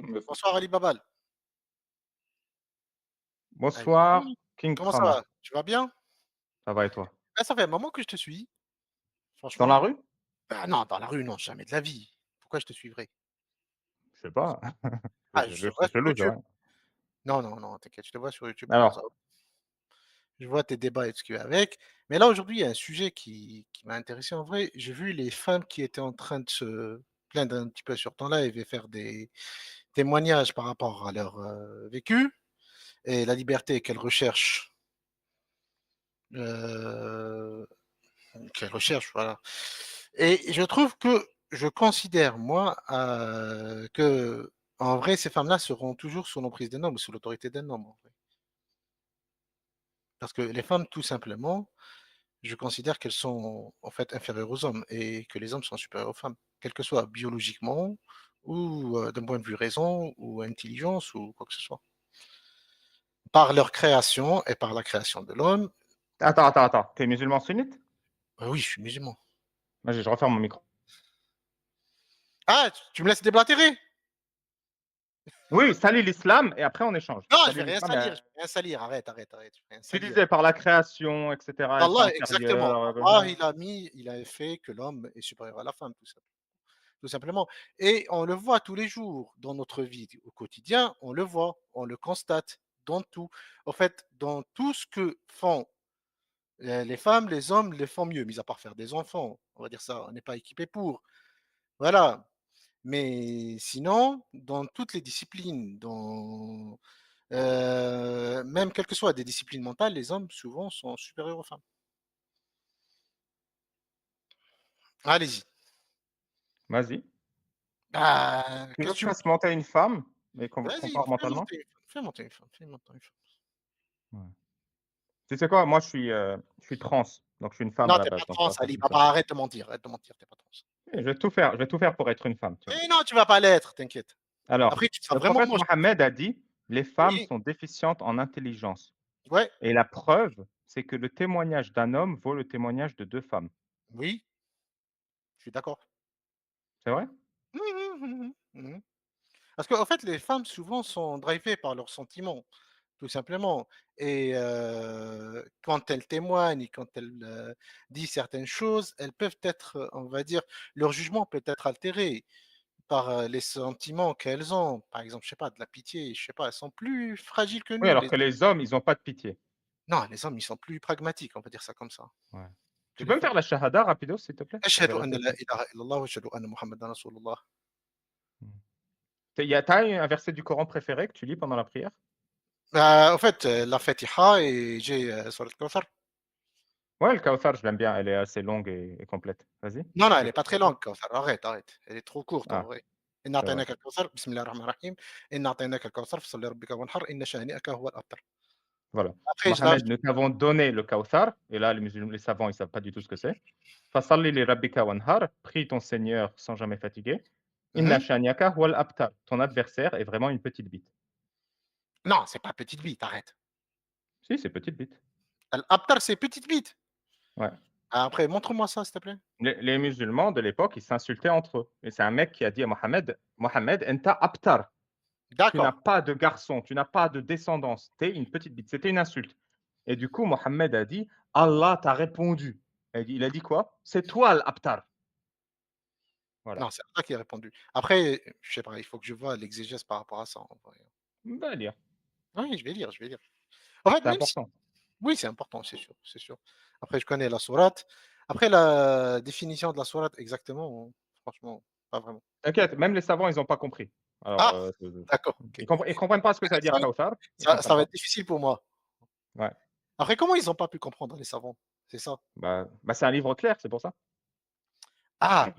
Vas-y. Bonsoir Ali Babal. Ali Bonsoir, Babal. King Comment ça Krama. va? Tu vas bien? Ça va et toi? Ah, ça fait un moment que je te suis, Dans la franchement. rue? Ah non, dans la rue, non, jamais de la vie. Pourquoi je te suivrais? Je sais pas. Ah, je Je te vois cherche le sur loser, YouTube. hein. Non, non, non, t'inquiète, je te vois sur YouTube de temps à Alors, autre. Je vois tes débats et tout ce qui va avec. Mais là, aujourd'hui, il y a un sujet qui m'a intéressé en vrai. J'ai vu les femmes qui étaient en train de se plaindre un petit peu sur ton live et faire des témoignages par rapport à leur vécu et la liberté euh, qu'elles recherchent, voilà. Et je trouve que je considère, moi, que en vrai, ces femmes-là seront toujours sous l'emprise d'un homme, sous l'autorité d'un homme, en vrai. Parce que les femmes, tout simplement, je considère qu'elles sont en fait inférieures aux hommes et que les hommes sont supérieurs aux femmes, quel que soit biologiquement ou d'un point de vue raison ou intelligence ou quoi que ce soit. Par leur création et par la création de l'homme. attends. T'es musulman sunnite? Ah oui, je suis musulman. Vas-y, je referme mon micro. Ah, tu me laisses déblatérer? Oui, salis l'islam et après on échange. Non, je Salis vais rien l'islam salir, et je vais rien salir. Arrête, arrête, arrête. Je vais rien tu salir. disais par la création et cetera, elles sont Allah, exactement. inférieures, Allah, il a fait que l'homme est supérieur à la femme, tout simplement. Et on le voit tous les jours dans notre vie au quotidien, on le voit, on le constate dans tout. En fait, dans tout ce que font les femmes, les hommes les font mieux, mis à part faire des enfants. On va dire ça, on n'est pas équipé pour. Voilà. Mais sinon, dans toutes les disciplines, même quelles que soient des disciplines mentales, les hommes souvent sont supérieurs aux femmes. Allez-y. Vas-y. Bah, Tu qu'est-ce veux que que je tu veux? fasse monter une femme et qu'on Vas-y, compare mentalement? fais monter une femme, fais monter une femme. Ouais. Tu sais quoi? Moi je suis trans, donc je suis une femme Non, à la tu es base, pas donc trans, on va faire Ali comme ça. Baba, arrête de mentir, tu es pas trans. Oui, je vais tout faire pour être une femme, tu vois? Mais non, tu vas pas l'être, t'inquiète. Alors, Après, tu seras le vraiment prophète moche. Mohammed a dit: «Les femmes Oui, sont déficientes en intelligence» ouais, et la preuve, c'est que le témoignage d'un homme vaut le témoignage de 2 femmes. oui, je suis d'accord. C'est vrai? Mmh mh, mmh mh, mmh. Parce qu'en fait, les femmes souvent sont drivées par leurs sentiments, tout simplement et quand elles témoignent et quand elles, disent certaines choses, elles peuvent être, on va dire, leur jugement peut être altéré par, les sentiments qu'elles ont. Par exemple, je sais pas, de la pitié, je sais pas, elles sont plus fragiles que Oui, nous alors les que les hommes, ils ont pas de pitié. non, les hommes, ils sont plus pragmatiques, on va dire ça comme ça, Ouais. que Tu les peux me femmes. faire la shahada rapidos, s'il te plaît? Pour Ashhadu anna vérifier la ça. ilaha illallah wa ashhadu anna Muhammadan rasulullah. Mmh. Tu as un verset du Coran préféré que tu lis pendant la prière? Bah, en fait, la Fatiha et j'ai, Sourate Kawthar. Ouais, le Kawthar, je l'aime bien, elle est assez longue et complète. Vas-y, Non, non, elle fais est pas quoi très longue, Kawthar, arrête, arrête, elle est trop courte en Ah, vrai. إنا c'est vrai. أعطيناك الكوثر بسم الله الرحمن الرحيم إنا أعطيناك الكوثر فصل لربك وانحر إن شانئك هو الأبتر. Voilà. Après je lâche Mohammed, nous t'avons donné le Kawthar et là, les savants, ils savent pas du tout ce que c'est. Fasalli li rabbika wanhar, prie ton Seigneur sans jamais fatiguer. Inna mmh shani'aka huwal abtar. Ton adversaire est vraiment une petite bite. Non, c'est pas petite bite, arrête. Si, c'est petite bite. Al-Abtar, c'est petite bite. Ouais. Après, montre-moi ça, s'il te plaît. Les musulmans de l'époque, ils s'insultaient entre eux et c'est un mec qui a dit à Mohammed: «Mohammed, enta abtar». Tu n'as D'accord. pas de garçon, tu n'as pas de descendance, tu es une petite bite. C'était une insulte. Et du coup, Mohammed a dit: «Allah t'a répondu». Il a dit quoi? «C'est toi l'abtar». Voilà. Non, c'est Allah qui a répondu. Après, je sais pas, il faut que je vois l'exégèse par rapport à ça, en vrai. Va lire, Oui, je vais lire, je vais lire. En fait, c'est même si important. oui, c'est important, c'est sûr, c'est sûr. Après, je connais la sourate. Après, la définition de la sourate exactement, franchement, pas vraiment. T'inquiète, même les savants, ils ont pas compris. Alors, Ah! D'accord, OK. ils comprennent pas ce que ça veut Ça dire Kawthar, ils ça comprennent va pas. être difficile pour moi. Ouais, Après, comment ils ont pas pu comprendre, les savants? C'est ça? c'est un livre clair, c'est pour ça. Ah!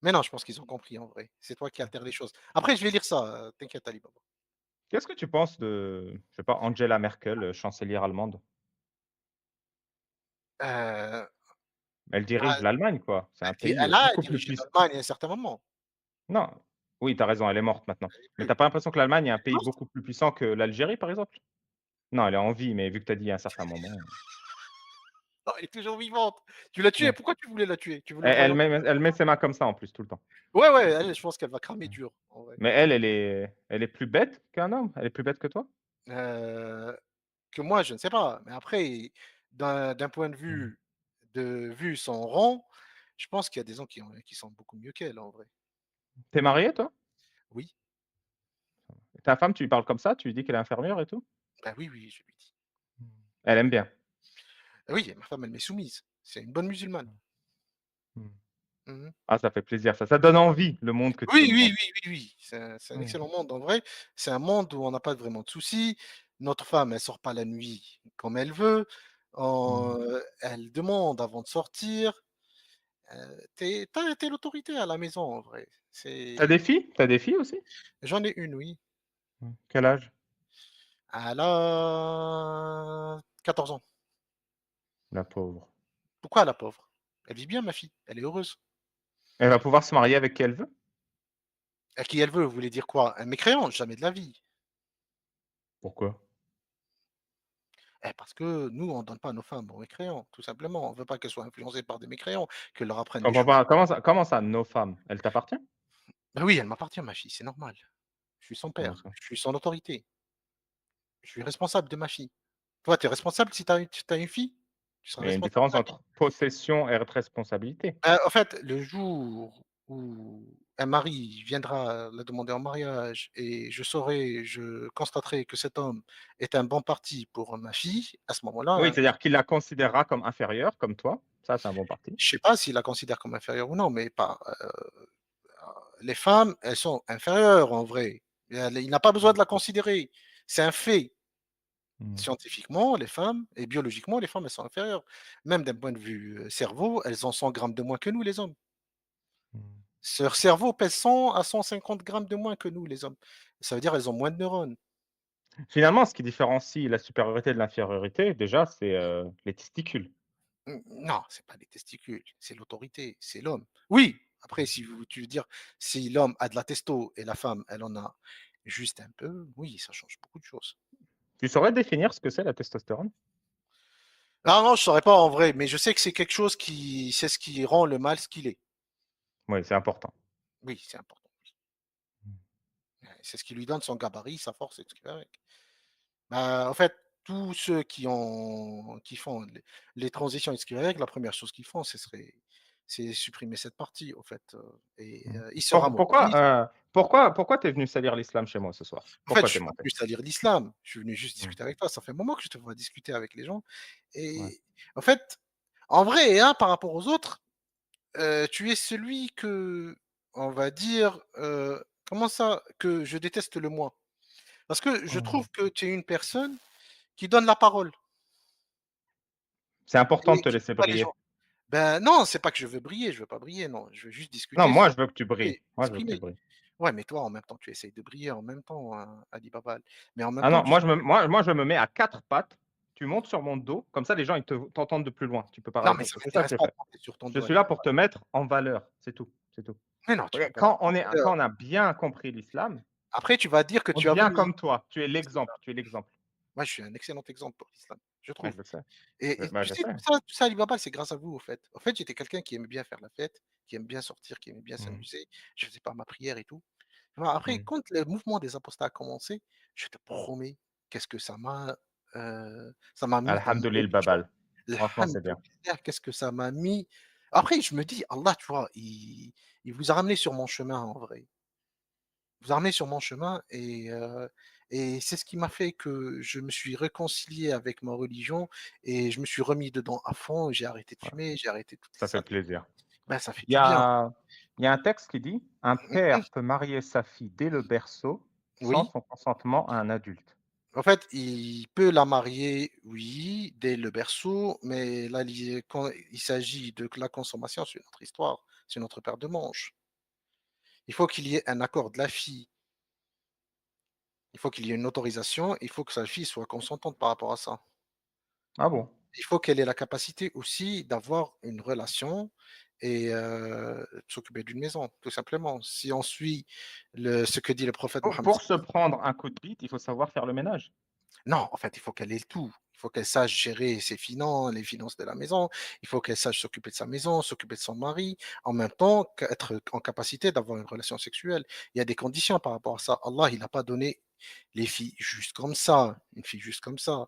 Mais non, je pense qu'ils ont compris, en vrai. C'est toi qui altères les choses. Après, je vais lire ça, t'inquiète, Ali Baba. Qu'est-ce que tu penses de, je sais pas, Angela Merkel, chancelière allemande? Heu, Elle bah, dirige l'Allemagne, quoi. C'est un pays, elle a beaucoup plus dirigé puissant. l'Allemagne à un certain moment. Non, oui, tu as raison, elle est morte maintenant. Elle est Mais tu as plus. pas l'impression que l'Allemagne est un pays Non, beaucoup plus puissant que l'Algérie, par exemple? Non, elle est en vie, mais vu que tu as dit à un certain moment, Elle est toujours vivante. Tu l'as tuée, Ouais. pourquoi tu voulais la tuer? Tu voulais Elle envoyer elle en met elle met ses mains comme ça en plus tout le temps. ouais, ouais, elle, je pense qu'elle va cramer Mmh. dur, en vrai. Mais elle est plus bête qu'un homme? Elle est plus bête que toi? Heu, que moi, je ne sais pas, mais après, d'un point Mmh. de vue son rang, je pense qu'il y a des gens qui sont beaucoup mieux qu'elle, en vrai. Tu es marié toi? Oui, Ta femme, tu lui parles comme ça? Tu lui dis qu'elle est infirmière et tout? bah, oui, oui, je lui dis. Mmh. Elle aime bien? Oui, ma femme, elle m'est soumise. C'est une bonne musulmane. Mmh. Mmh. Ah, ça fait plaisir ça. Ça donne envie, le monde que tu veux Oui, me oui, vendre. oui, oui, oui, c'est un Mmh. excellent monde, en vrai. C'est un monde où on n'a pas vraiment de soucis. Notre femme, elle sort pas la nuit comme elle veut. Mmh. Elle demande avant de sortir. Tu es l'autorité à la maison, en vrai. Tu as des C'est filles? Tu as des filles aussi? J'en ai une, oui. Quel âge? Elle a 14 ans. La pauvre. Pourquoi la pauvre? Elle vit bien, ma fille, elle est heureuse. Elle va pouvoir se marier avec qui elle veut? À qui elle veut, vous voulez dire quoi? Un mécréant? Jamais de la vie. Pourquoi? Parce que nous, on donne pas nos femmes aux mécréants, tout simplement. On veut pas qu'elles soient influencées par des mécréants, qu'elles leur Je apprennent des comprends choses. pas. Comment ça, nos femmes? Elle t'appartient? Bah oui, elle m'appartient, ma fille, c'est normal. Je suis son Comment père, ça? je suis son autorité, je suis responsable de ma fille. Toi, tu es responsable si tu as une fille? Tu seras Mais il y a une responsable différence de ta fille. entre possession et responsabilité. En fait, le jour où un mari viendra la demander en mariage et je constaterai que cet homme est un bon parti pour ma fille, à ce Oui, moment-là, c'est-à-dire qu'il la considérera comme inférieure, comme toi. Ça, c'est un bon parti. je sais pas s'il la considère comme inférieure ou non, mais pas, les femmes, elles sont inférieures en vrai. Il n'a pas besoin de la considérer. C'est un fait. Mmh. Scientifiquement, les femmes et biologiquement, les femmes, elles sont inférieures. Même d'un point de vue, cerveau, elles ont 100 grammes de moins que nous, les hommes. Mmh. Leur cerveau pèse 100 à 150 grammes de moins que nous, les hommes. Ça veut dire elles ont moins de neurones. Finalement, ce qui différencie la supériorité de l'infériorité, déjà, c'est, les testicules. Non, c'est pas les testicules, c'est l'autorité, c'est l'homme. Oui, après si tu veux dire, si l'homme a de la testo et la femme, elle en a juste un peu, oui, ça change beaucoup de choses. Tu saurais définir ce que c'est la testostérone? Ah non, je saurais pas en vrai, mais je sais que c'est ce qui rend le mâle ce qu'il est. Oui, c'est important. Oui, c'est important. Mmh. C'est ce qui lui donne son gabarit, sa force et tout ce qui va avec. Bah, en fait, tous ceux qui font les transitions et ce qui va avec, la première chose qu'ils font, c'est supprimer cette partie, au fait, Mmh. ils se ramollissent. Pourquoi tu es venu salir l'islam chez moi ce soir? En fait, Pourquoi je tu es suis pas monté? venu salir l'islam, je suis venu juste Mmh. discuter avec toi. Ça fait un moment que je te vois discuter avec les gens Ouais. et en fait, en vrai, hein, par rapport aux autres, tu es celui on va dire, comment ça? Que je déteste le moins. Parce que je Mmh. trouve que tu es une personne qui donne la parole C'est important de et te qui laisser pas les briller. gens. Ben, non, c'est pas que je veux briller, je veux pas briller, non. Je veux juste Non, discuter moi, sur je veux que tu brilles. et Moi, je veux que tu m'exprimer. brilles. Ouais, mais toi, en même temps, tu essayes de briller en même temps, Ali Babal. Mais en même Ah temps, non, tu moi je me mets à 4 pattes, tu montes sur mon dos, comme ça les gens ils t'entendent de plus loin, tu peux non, parler mais pour ça toi. C'est ça que m'intéresse j'ai pas de fait. monter sur ton Je dos, suis Ali là pour Babal. te mettre en valeur, c'est tout, c'est tout. Mais non, tu peux Regarde, pas mettre en valeur. quand on a bien compris l'islam, Après, tu vas dire que on tu as devient vomi. comme toi, tu es C'est ça. l'exemple, tu es l'exemple. Moi, je suis un excellent exemple pour l'islam, je Ouais, trouve. je le sais. Et Bah, tu je sais, sais. tout ça, Ali Babal, c'est grâce à vous, au fait. En fait, j'étais quelqu'un qui aimait bien faire la fête, qui aime bien sortir, qui aimait bien Mmh, s'amuser. Je faisais pas ma prière et tout. Voilà, après, mmh. quand le mouvement des apostats a commencé, je te promets, qu'est-ce que ça m'a mis en Alhamdoulill religion. Babal. Franchement, c'est bien. Alhamdoulilah, qu'est-ce que ça m'a mis. Après, je me dis, Allah, tu vois, il vous a ramené sur mon chemin en vrai. Il vous a ramené sur mon chemin et c'est ce qui m'a fait que je me suis réconcilié avec ma religion et je me suis remis dedans à fond. J'ai arrêté de Ouais, fumer, j'ai arrêté toutes les ça fait saletés. plaisir. Ben, ça fait Il y du bien. a il y a un texte qui dit: «Un Mmh, père peut marier sa fille dès le berceau, sans oui. son consentement à un adulte». En fait, il peut la marier, oui, dès le berceau, mais là, quand il s'agit de la consommation, c'est une autre histoire, c'est une autre paire de manches. Il faut qu'il y ait un accord de la fille, il faut qu'il y ait une autorisation, il faut que sa fille soit consentante par rapport à ça. Ah bon? Il faut qu'elle ait la capacité aussi d'avoir une relation et de s'occuper d'une maison, tout simplement. Si on suit ce que dit le prophète Pour Mohammed. pour se prendre un coup de bite, il faut savoir faire le ménage. Non, en fait, il faut qu'elle ait le tout. Il faut qu'elle sache gérer ses finances, les finances de la maison. Il faut qu'elle sache s'occuper de sa maison, s'occuper de son mari, en même temps qu'être en capacité d'avoir une relation sexuelle. Il y a des conditions par rapport à ça. Allah, il n'a pas donné les filles juste comme ça, une fille juste comme ça.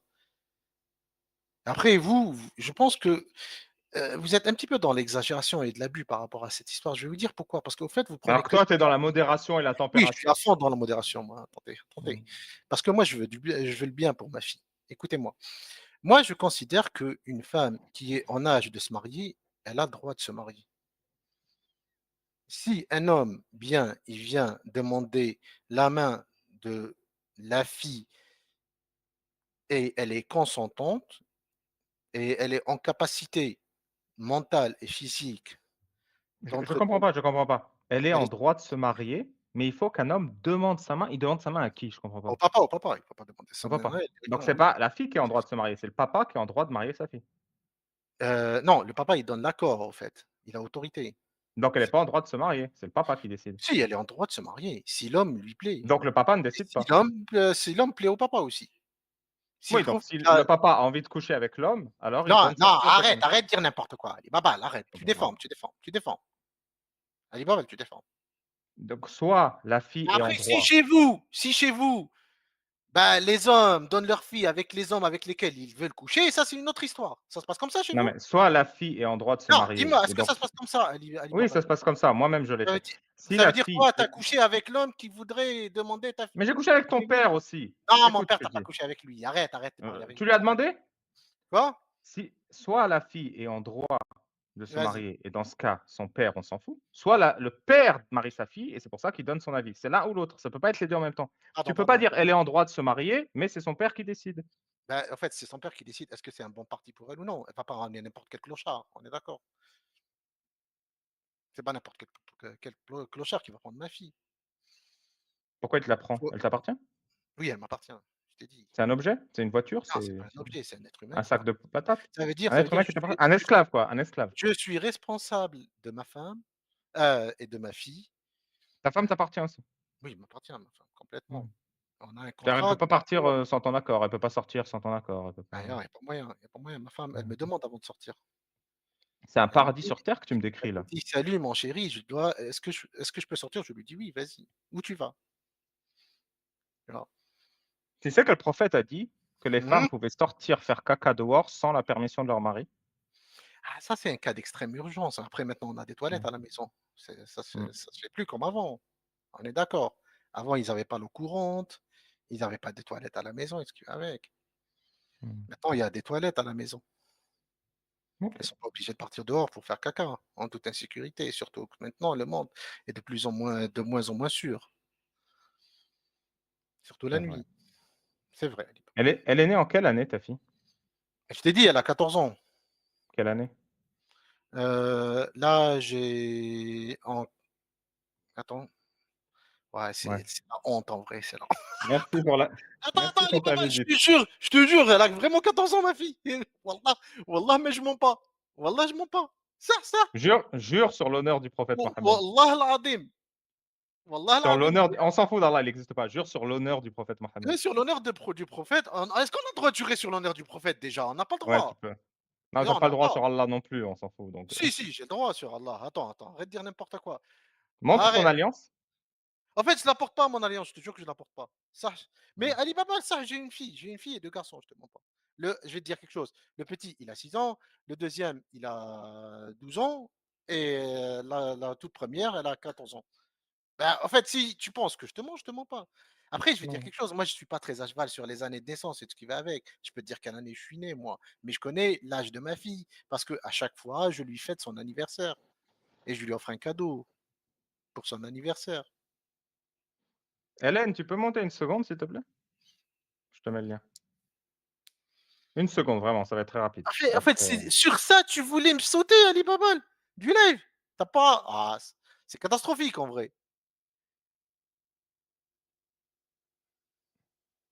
Après, je pense que vous êtes un petit peu dans l'exagération et de l'abus par rapport à cette histoire. Je vais vous dire pourquoi. Parce qu'au fait, vous prenez Alors que que toi, tu es dans la modération et la oui, je suis à température. fond dans la modération, moi. Attendez, attendez. Mmh. Parce que moi, je veux le bien pour ma fille. Écoutez-moi. Moi, je considère qu'une femme qui est en âge de se marier, elle a le droit de se marier. Si un homme, bien, il vient demander la main de la fille et elle est consentante et elle est en capacité mentale et physique Je comprends d'entreprendre, pas, je comprends pas. Elle est elle en est droit de se marier, mais il faut qu'un homme demande sa main. Il demande sa main à qui? Je comprends pas. au papa, il ne faut pas demander Au ça maintenant à papa. elle Donc directement, c'est non. pas la fille qui est en droit de se marier, c'est le papa qui est en droit de marier sa fille. Non, le papa, il donne l'accord, en fait. Il a autorité. Donc elle est pas en droit de se marier, c'est le papa qui décide. Si, elle est en droit de se marier, si l'homme lui plaît. Donc le papa ne Et décide pas. si l'homme plaît au papa aussi. S'il Oui, donc trouve si qu'il a le papa a envie de coucher avec l'homme, alors il non, donne non, sa fille à cet arrête, homme. arrête de dire n'importe quoi. Ali Baba, arrête. Ah Tu bah, défends, voilà. tu défends, tu défends. Ali Baba, tu défends. Donc soit la fille est Après, en droit. si chez vous, bah, les hommes donnent leurs filles avec les hommes avec lesquels ils veulent coucher, ça, c'est une autre histoire. Ça se passe comme ça chez Non vous? mais soit la fille est en droit de se Non, marier dis-moi, est-ce et que donc ça se passe comme ça, Ali oui, Baba? ça se passe comme ça, moi-même je l'ai Ça veut fait. dire Si ça veut la dire fille quoi? Tu as couché avec l'homme qui voudrait demander ta mais fille j'ai couché avec ton chez lui? père aussi. Non, mon Écoute, père, je tu te as pas dis. couché avec lui. Arrête de parler avec Tu moi. lui as demandé? Quoi? Si soit la fille est en droit de se Vas-y. marier et dans ce cas, son père, on s'en fout, soit le père marie sa fille et c'est pour ça qu'il donne son avis. C'est l'un ou l'autre, ça peut pas être les 2 en même temps. Tu Pardon, peux pas pardon. dire: «Elle est en droit de se marier», mais c'est son père qui décide. Bah, en fait, c'est son père qui décide est-ce que c'est un bon parti pour elle ou non. Elle va pas ramener n'importe quel clochard, on est d'accord? C'est pas n'importe quel clochard qui va prendre ma fille. Pourquoi il te la prend? Faut Elle t'appartient? oui, elle m'appartient, je t'ai dit. C'est un objet? C'est une voiture? Non, c'est C'est pas un objet, c'est un être humain un qui sac de m'appartient. patates? Un Ça veut être dire humain qui t'appartient? Un esclave quoi, un esclave. je suis responsable de ma femme, et de ma fille. Ta femme t'appartient aussi? Oui, elle m'appartient, ma femme, complètement. Mmh. On a un C'est-à-dire elle contrat peut de pas partir, mariage. sans ton accord, elle peut pas sortir sans ton accord, elle peut Ben pas non, il y a pas moyen, il y a pas moyen. Ma femme, elle me mmh. demande avant de sortir. C'est un Elle me paradis dit sur terre que tu me elle décris me là. dit: «Salut mon chéri, est-ce que je peux sortir?» Je lui dis: «Oui, vas-y. Où tu vas?» Voilà. Tu sais que le prophète a dit que les femmes Mmh. pouvaient sortir faire caca dehors sans la permission de leur mari? Ah ça, c'est un cas d'extrême urgence. Après maintenant, on a des Mmh. toilettes à la maison. Mmh. Ça se fait plus comme avant. On est d'accord. Avant, ils avaient pas l'eau courante, ils avaient pas des toilettes à la maison et ce qui va avec. Mmh. Maintenant, il y a des toilettes à la maison. OK. Elles sont pas obligées de partir dehors pour faire caca, hein, en toute insécurité. Surtout que maintenant, le monde est de moins en moins sûr, surtout la C'est vrai. nuit. C'est vrai, Ali Baba. Elle est née en quelle année ta fille? Je t'ai dit, elle a 14 ans. Quelle année? Là, j'ai en attends, ouais, Ouais. c'est la honte en vrai, c'est la Merci pour la attends, merci attends, Ali pour ta Baba, visite. je te jure, elle a vraiment 14 ans, ma fille. Wallah, wallah, mais je mens pas. Wallah, je mens pas. Ça, Jure sur l'honneur du prophète Mohammed. wallah al-azim, wallah Sur al-azim. l'honneur on s'en fout d'Allah, il existe pas. Jure sur l'honneur du prophète Mohammed. Sur l'honneur du prophète, est-ce qu'on a le droit de jurer sur l'honneur du prophète déjà? On n'a pas le Ouais, tu droit. peux. Non, tu Non, as on pas le n'a droit pas. sur Allah non plus, on s'en fout donc Si, j'ai le droit sur Allah. Attends, arrête de dire n'importe quoi. montre ton Arrête. alliance. En fait, je la porte pas mon alliance, je te jure que je la porte pas. Ça, mais Mmh. Ali Baba, ça, j'ai une fille et 2 garçons, je te mens pas. Je vais te dire quelque chose. Le petit, il a 6 ans, le deuxième, il a 12 ans et la toute première, elle a 14 ans. En fait, si tu penses que je te mens pas. Après, je vais te dire Non. quelque chose. Moi, je suis pas très à cheval sur les années de naissance et tout ce qui va avec. Je peux te dire quelle année je suis né, moi. Mais je connais l'âge de ma fille parce que à chaque fois, je lui fête son anniversaire et je lui offre un cadeau pour son anniversaire. Hélène, tu peux monter une seconde, s'il te plaît? Je te mets le lien. Une seconde, vraiment, ça va être très rapide. En fait, Après, c'est sur ça, tu voulais me sauter, Ali Babal, du live. T'as pas c'est catastrophique en vrai.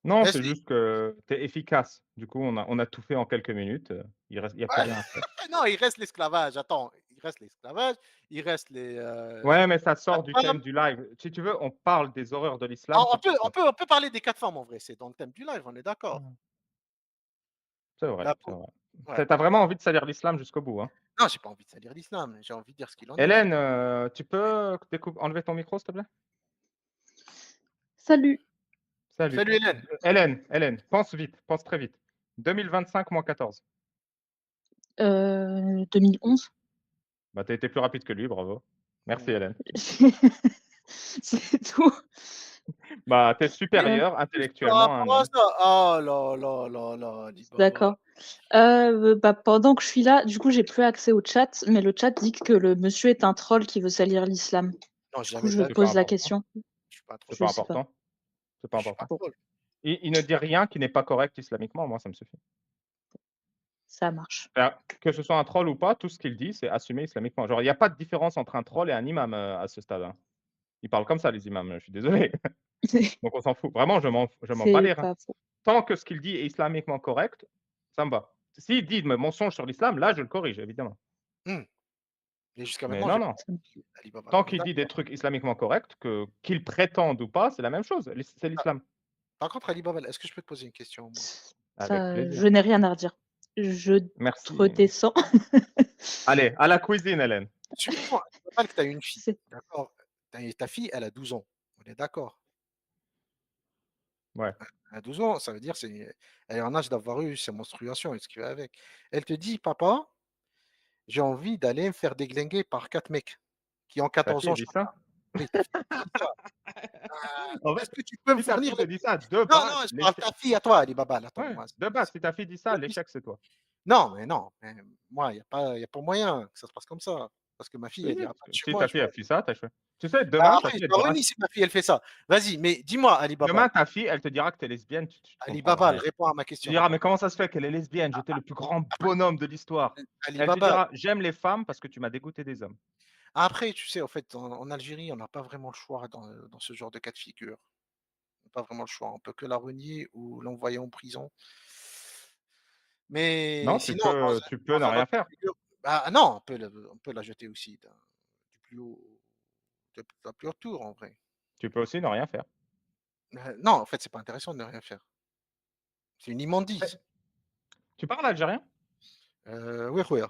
non, c'est Vas-y. juste que tu es efficace. Du coup, on a tout fait en quelques minutes, il y a plus rien à faire. Non, il reste l'esclavage. Attends, il reste l'esclavage, il reste Ouais, mais ça les sort 4 du thème femmes. du live. Si tu veux, on parle des horreurs de Ah, l'islam on tout de peut suite on après. peut on peut parler des 4 femmes en vrai, c'est dans le thème du live, on est d'accord. Mmh. C'est vrai, Là, c'est pour vrai. ouais, Tu as pour vraiment envie de salir l'islam jusqu'au bout, hein? non, j'ai pas envie de salir l'islam, j'ai envie de dire ce qu'il en est. Hélène, tu peux enlever ton micro, s'il te plaît? Salut. Salut. Salut Hélène. Hélène, pense vite, pense très vite. 2025 moins 14. 2011. Bah, tu as été plus rapide que lui, bravo. Merci Mmh. Hélène. C'est tout. Bah, tu es Heu, supérieur Juste par intellectuellement à un rapport à homme. ça. Oh là là là là, Ali Baba. d'accord. Bah, pendant que je suis là, du coup, j'ai plus accès au chat, mais le chat dit que le monsieur est un troll qui veut salir l'islam. Non, j'ai Du coup, jamais je dit me ça. C'est pas pose la important, question. Je suis pas c'est troll. Je pas sais pas. important, c'est pas Je suis pas important. Bon, troll. Il ne dit rien qui n'est pas correct islamiquement, moi ça me suffit. ça marche. Que ce soit un troll ou pas, tout ce qu'il dit, c'est assumé islamiquement. Genre, il y a pas de différence entre un troll et un imam, à ce stade, hein. Ils parlent comme ça les imams, je suis désolé. Donc on s'en fout. Vraiment, je m'en bats C'est les reins. pas faux. Tant que ce qu'il dit est islamiquement correct, ça me va. S'il dit de me mensonge sur l'islam, là, je le corrige évidemment. Mmh. Et jusqu'à Mais maintenant, non, j'ai pas non. Ça marche. Ali Baba, Tant on est qu'il dit des d'accord. trucs islamiquement corrects, qu'il prétende ou pas, c'est la même chose. C'est Ah, l'islam. par contre, Ali Baba, est-ce que je peux te poser une question, moi? Avec Ça, plaisir. je n'ai rien à redire. Je Merci. redescends. Allez, à la cuisine, Hélène. Supposons, Ali Baba, que tu as une fille, C'est d'accord? Ta fille, elle a 12 ans. On est d'accord? Ouais, À 12 ans, ça veut dire elle est en âge d'avoir eu ses menstruations et ce qui va avec. Elle te dit: «Papa, j'ai envie d'aller me faire déglinguer par 4 mecs qui ont ta 14 fille ans dit chacun». ça? Oui, ta fille te dit ça. En fait, Est-ce que tu peux me si ta fournir fille te les dit ça, de non, base, non, je parle de l'échec ta fille à toi, Ali Baba, là, attends, ouais, moi, de base, si ta fille dit ça, l'échec, c'est toi. non, mais non, moi, il y a pas moyen que ça se passe comme ça. Parce que ma fille, Si, elle si, ira parce pas de que chez si moi, ta je fille, vais a fait ça, tu fait tu sais, bah, demain, ta après, fille, je elle la dira renie si ma fille, elle fait ça. Vas-y, mais dis-moi, Ali Baba. elle te dira que tu es lesbienne, tu Ali comprendras Baba, rien. réponds à ma Tu question diras: «Mais maintenant. comment ça se fait qu'elle est lesbienne? J'étais le plus grand bonhomme de l'histoire». Ali Elle te Baba, dira: «J'aime les femmes parce que tu m'as dégoûté des hommes». après, tu sais, en fait, en Algérie, on n'a pas vraiment le choix dans ce genre de cas de figure. On n'a pas vraiment le choix. On peut que la renier ou l'envoyer en prison. Mais Non, tu sinon, peux tu peux ne dans un rien autre cas faire. de figure, bah, non, on peut la jeter aussi du plus haut de la plus haute tour, en vrai. Tu peux aussi ne rien faire. Non, en fait, c'est pas intéressant de ne rien faire. C'est une Eh, immondice. tu parles algérien? Oui, خويا.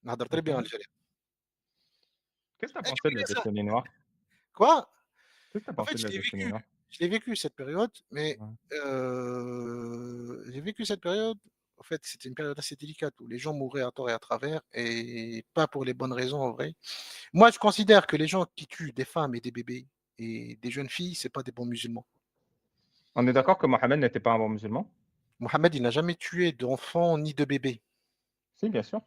نهضر très bien OK. algérien. Qu'est-ce que tu as Eh, tu pensé de la connais ça? décennie noire? Quoi? Qu'est-ce que tu as En fait, pensé de la décennie noire? je l'ai vécu cette période, mais Ouais. j'ai vécu cette période, en fait, c'était une période assez délicate où les gens mouraient à tort et à travers et pas pour les bonnes raisons en vrai. Moi, je considère que les gens qui tuent des femmes et des bébés et des jeunes filles, c'est pas des bons musulmans. On est d'accord que Mohammed n'était pas un bon musulman? Mohammed, il n'a jamais tué d'enfants ni de bébés. Si, bien sûr.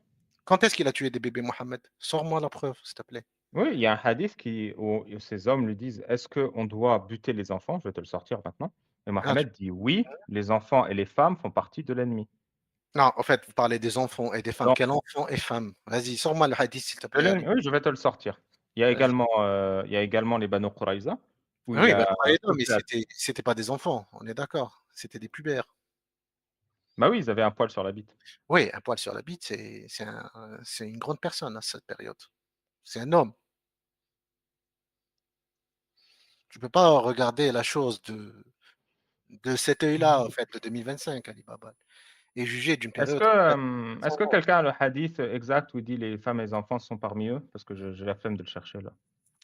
Quand est-ce qu'il a tué des bébés, Mohammed? Sors-moi la preuve, s'il te plaît. Oui, il y a un hadith où ces hommes lui disent: «Est-ce qu'on doit buter les enfants?» Je vais te le sortir maintenant. Et Ah, tu Mohammed dit: «Oui, les enfants et les femmes font partie de l'ennemi». non, en fait, vous parlez des enfants et des femmes. Non, Quel enfant et femme? Vas-y, sors-moi le hadith, s'il te de plaît, Ali. l'ennemi, oui, je vais te le sortir. Vas-y. Il y a également les Banu Quraïza, où il Oui, bah, a Quraïda, mais coupé la c'était pas des enfants, on est d'accord. C'était des pubères. bah, oui, ils avaient un poil sur la bite. Oui, un poil sur la bite, c'est une grande personne à cette période. C'est un homme. Tu peux pas regarder la chose de cet œil-là, en fait, de 2025, Ali Baba, et juger d'une période qui date de Est-ce 100 que ans. quelqu'un a le hadith exact où il dit: «Les femmes et les enfants sont parmi eux»? Parce que j'ai la flemme de le chercher là.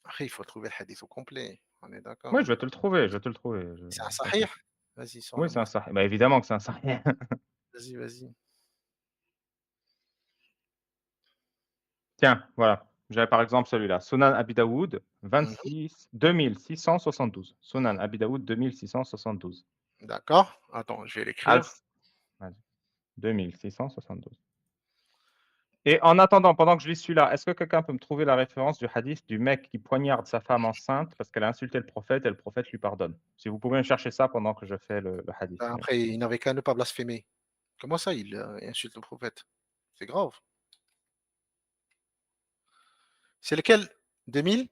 Après, il faut trouver le hadith au complet, on est Oui, d'accord. je vais te le trouver, je C'est un sahih? t'inquiète. Vas-y, Oui, c'est un sors-le-moi. sahih. Bah, évidemment que c'est un sahih. Vas-y, vas-y. Tiens, voilà. J'avais par exemple celui-là, Sunan Abi Daoud, Mmh. 26 Sunan Abi Daoud 2672. D'accord. Attends, je vais l'écrire. As vas-y, 2672. Et en attendant, pendant que je lis celui-là, est-ce que quelqu'un peut me trouver la référence du hadith du mec qui poignarde sa femme enceinte parce qu'elle a insulté le prophète et le prophète lui pardonne? Si vous pouvez me chercher ça pendant que je fais le hadith. Ben, après, il n'avait qu'à ne pas blasphémer. Comment ça, il insulte le prophète? C'est grave. C'est lequel? 2000?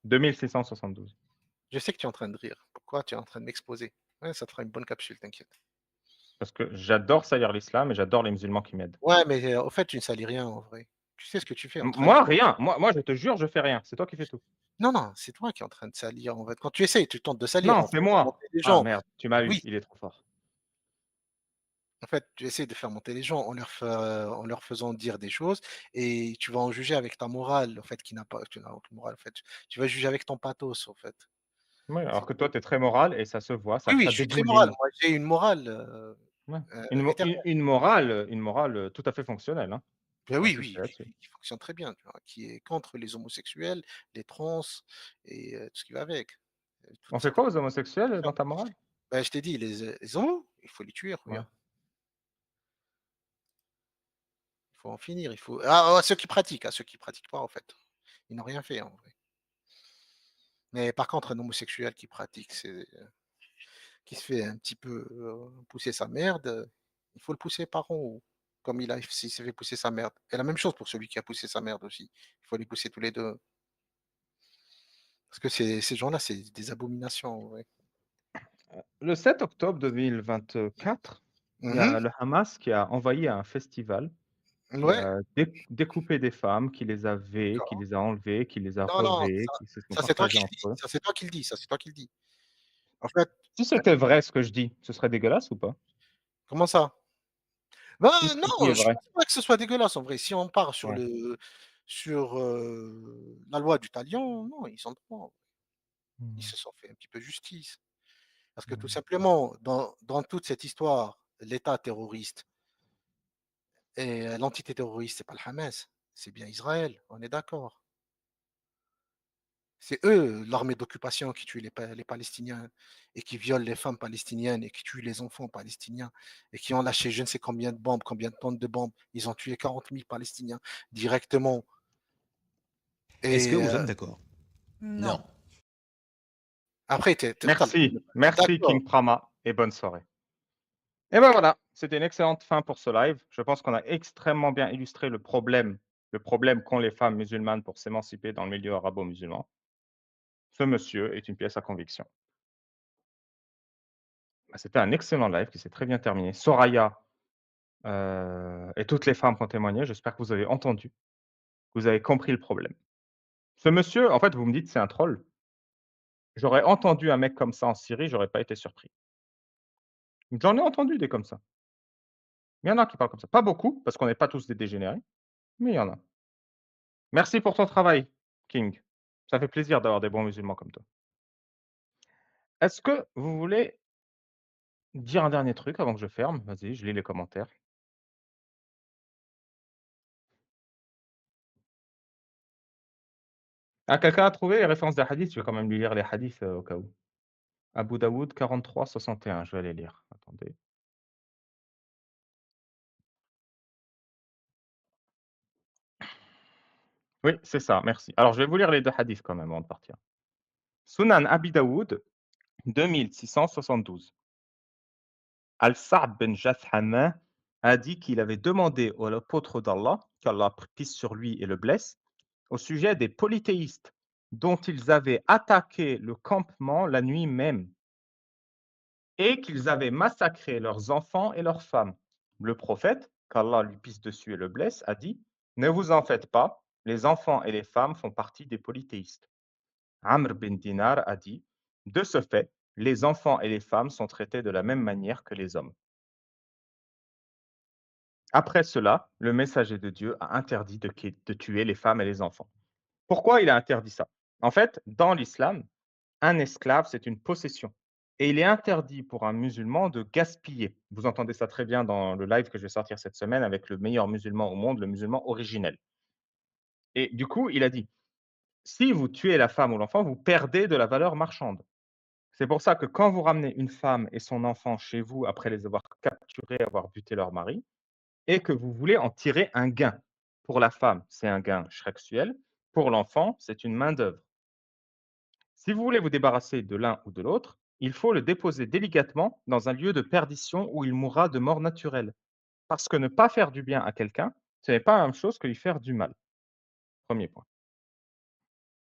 2672. Je sais que tu es en train de rire. Pourquoi? Tu es en train de m'exposer. Ouais, ça te fera une bonne capsule, t'inquiète. Parce que j'adore salir l'islam et j'adore les musulmans qui m'aident. Ouais, mais au fait, tu ne salis rien en vrai. Tu sais ce que tu fais en train de Moi rien, moi je te jure, je fais rien, c'est toi qui fais tout. non, non, c'est toi qui es en train de salir en fait. Quand tu essayes, tu tentes de salir Non, en fait, c'est pour moi. montrer les Ah gens. merde, tu m'as eu, Oui, il est trop fort. En fait, tu essaies de faire monter les gens en leur faisant dire des choses et tu vas en juger avec ta morale, en fait, qui n'a pas tu n'as aucune morale, en fait. Tu vas juger avec ton pathos, en fait. Ouais, alors C'est que tout. toi, tu es très moral et ça se voit, Oui, oui, ça je suis très moral. dégouline. Moi, j'ai une morale, Ouais. éternelle. Une morale, tout à fait fonctionnelle, hein. Bah, oui, J'insiste oui, là-dessus. qui fonctionne très bien, tu vois? Qui est contre les homosexuels, les trans et tout ce qui va avec. On Toute fait cette quoi aux homosexuels, dans ta morale? bah, je t'ai dit les homos, il faut les tuer, Ouais. regarde. Il faut en finir, il faut à ceux qui pratiquent, à ceux qui pratiquent pas, en fait. Ils n'ont rien fait, en vrai. Mais par contre, un homosexuel qui pratique, qui se fait un petit peu, pousser sa merde, il faut le pousser par en haut, comme s'il s'est fait pousser sa merde. Et la même chose pour celui qui a poussé sa merde aussi. Il faut les pousser tous les 2 parce que ces gens-là, c'est des abominations, en vrai. Le 7 octobre 2024, il y Mmh. a le Hamas qui a envahi un festival, qui Ouais, a découpé des femmes, qui les a vêées, qui d'accord. les a enlevées, qui les a Non, non, revêées, qui se sont ça c'est toi partagées qui le entre dis, eux. ça c'est toi qui le dis, ça c'est toi qui le dis. En fait, Si c'était vrai ce que je dis, ce serait dégueulasse ou pas? comment ça? Ben, Si ce que je dis non, est je vrai? pense pas que ce soit dégueulasse en vrai. Si on part Ouais. sur, la loi du talion, non, ils ont le droit. Ils Mmh. se sont fait un petit peu justice. Parce que tout Mmh. simplement, dans toute cette histoire, l'État terroriste et l'entité terroriste, c'est pas le Hamas, c'est bien Israël, on est d'accord. C'est eux, l'armée d'occupation qui tue les Palestiniens et qui violent les femmes palestiniennes et qui tuent les enfants palestiniens et qui ont lâché je ne sais combien de bombes, combien de tonnes de bombes. Ils ont tué 40 000 Palestiniens directement Est-ce que et vous êtes d'accord? non. Non. Après tu as le droit de Merci, pas être merci d'accord. King Prama et bonne soirée. Et ben voilà, c'était une excellente fin pour ce live. Je pense qu'on a extrêmement bien illustré le problème qu'ont les femmes musulmanes pour s'émanciper dans le milieu arabo-musulman. Ce monsieur est une pièce à conviction. Bah, c'était un excellent live qui s'est très bien terminé. Soraya, et toutes les femmes qui ont témoigné, j'espère que vous avez entendu, que vous avez compris le problème. Ce monsieur, en fait, vous me dites: «C'est un troll». J'aurais entendu un mec comme ça en Syrie, j'aurais pas été surpris. J'en ai entendu des comme ça. Il y en a qui parlent comme ça. Pas beaucoup, parce qu'on n'est pas tous des dégénérés, mais il y en a. Merci pour ton travail, King. Ça fait plaisir d'avoir des bons musulmans comme toi. Est-ce que vous voulez dire un dernier truc avant que je ferme? Vas-y, je lis les commentaires. Ah, quelqu'un a trouvé les références des hadiths? Je vais quand même lui lire les hadiths, au cas où. Abu Daoud 43-61, je vais les lire. Attendez. Oui, c'est ça, merci. Alors je vais vous lire les 2 hadiths quand même avant de partir. Sunan Abi Daoud 2672. Al-Sa'd ben Jathama a dit qu'il avait demandé à l'apôtre d'Allah, qu'Allah pisse sur lui et le blesse, au sujet des polythéistes dont ils avaient attaqué le campement la nuit même et qu'ils avaient massacré leurs enfants et leurs femmes. Le prophète, qu'Allah lui pisse dessus et le blesse, a dit: Ne vous en faites pas, les enfants et les femmes font partie des polythéistes. Amr bin Dinar a dit: De ce fait, les enfants et les femmes sont traités de la même manière que les hommes. Après cela, le messager de Dieu a interdit de tuer les femmes et les enfants. Pourquoi il a interdit ça? En fait, dans l'islam, un esclave, c'est une possession. Et il est interdit pour un musulman de gaspiller. Vous entendez ça très bien dans le live que je vais sortir cette semaine avec le meilleur musulman au monde, le musulman originel. Et du coup, il a dit, si vous tuez la femme ou l'enfant, vous perdez de la valeur marchande. C'est pour ça que quand vous ramenez une femme et son enfant chez vous après les avoir capturés, avoir buté leur mari, et que vous voulez en tirer un gain. Pour la femme, c'est un gain sexuel. Pour l'enfant, c'est une main-d'œuvre. Si vous voulez vous débarrasser de l'un ou de l'autre, il faut le déposer délicatement dans un lieu de perdition où il mourra de mort naturelle. Parce que ne pas faire du bien à quelqu'un, ce n'est pas la même chose que lui faire du mal. Premier point.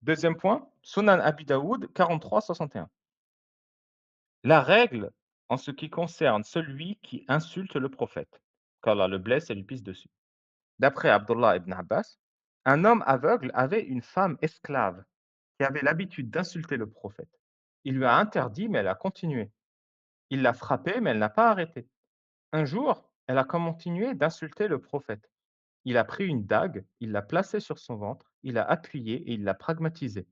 Deuxième point, Sunan Abi Daoud 43-61. La règle en ce qui concerne celui qui insulte le prophète, qu'Allah le blesse et lui pisse dessus. D'après Abdullah ibn Abbas, un homme aveugle avait une femme esclave qui avait l'habitude d'insulter le prophète. Il lui a interdit, mais elle a continué. Il l'a frappée, mais elle n'a pas arrêté. Un jour, elle a continué d'insulter le prophète. Il a pris une dague, il l'a placée sur son ventre, il a appuyé et il l'a pragmatisé.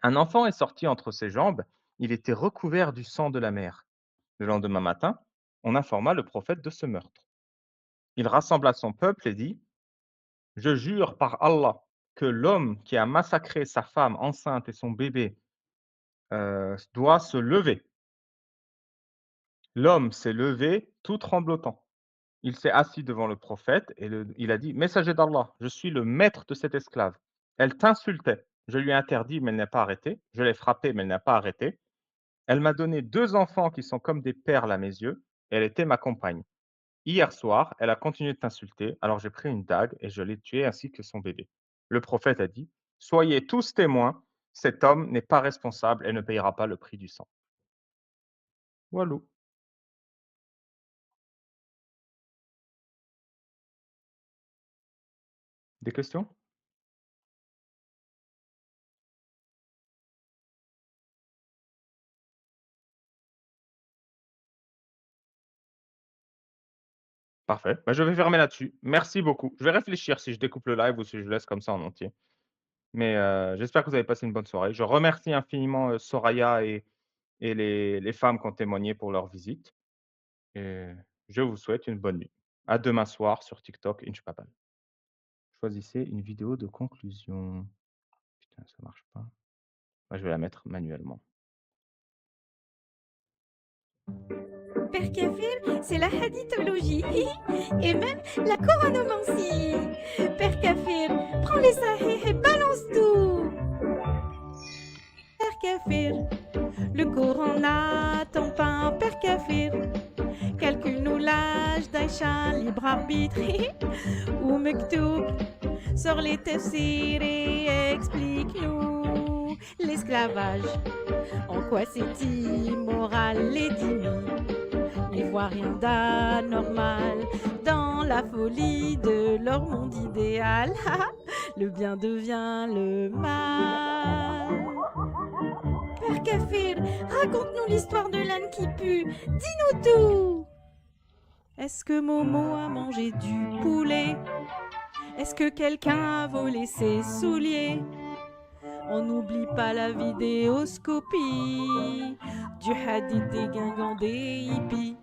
Un enfant est sorti entre ses jambes, il était recouvert du sang de la mère. Le lendemain matin, on informa le prophète de ce meurtre. Il rassembla son peuple et dit: Je jure par Allah que l'homme qui a massacré sa femme enceinte et son bébé doit se lever. L'homme s'est levé tout tremblotant. Il s'est assis devant le prophète et il a dit: Messager d'Allah, je suis le maître de cette esclave. Elle t'insultait. Je lui ai interdit, mais elle n'a pas arrêté. Je l'ai frappée, mais elle n'a pas arrêté. Elle m'a donné 2 enfants qui sont comme des perles à mes yeux. Et elle était ma compagne. Hier soir, elle a continué de t'insulter, alors j'ai pris une dague et je l'ai tuée ainsi que son bébé. Le prophète a dit: Soyez tous témoins, cet homme n'est pas responsable et ne payera pas le prix du sang. Walou. Des questions? Parfait. Bah, je vais fermer là-dessus. Merci beaucoup. Je vais réfléchir si je découpe le live ou si je laisse comme ça en entier. Mais j'espère que vous avez passé une bonne soirée. Je remercie infiniment Soraya et les femmes qui ont témoigné pour leur visite. Et je vous souhaite une bonne nuit. À demain soir sur TikTok, Inch'Papal. Choisissez une vidéo de conclusion. Putain, ça marche pas. Moi, je vais la mettre manuellement. Père Kafir, c'est la hadithologie et même la coronomancie. Père Kafir, prends les sahih et balance tout. Père Kafir, le Coran n'attend pas un Père Kafir. Calcule-nous l'âge d'Aïcha, libre arbitre ou Mektoub. Sors les tafsirs et explique-nous l'esclavage. En quoi c'est immoral les dîmes? Ils voient rien d'anormal dans la folie de leur monde idéal. Le bien devient le mal. Père Kafir, raconte-nous l'histoire de l'âne qui pue. Dis-nous tout. Est-ce que Momo a mangé du poulet? Est-ce que quelqu'un a volé ses souliers? On n'oublie pas la vidéoscopie du hadith des Guingamp des hippies.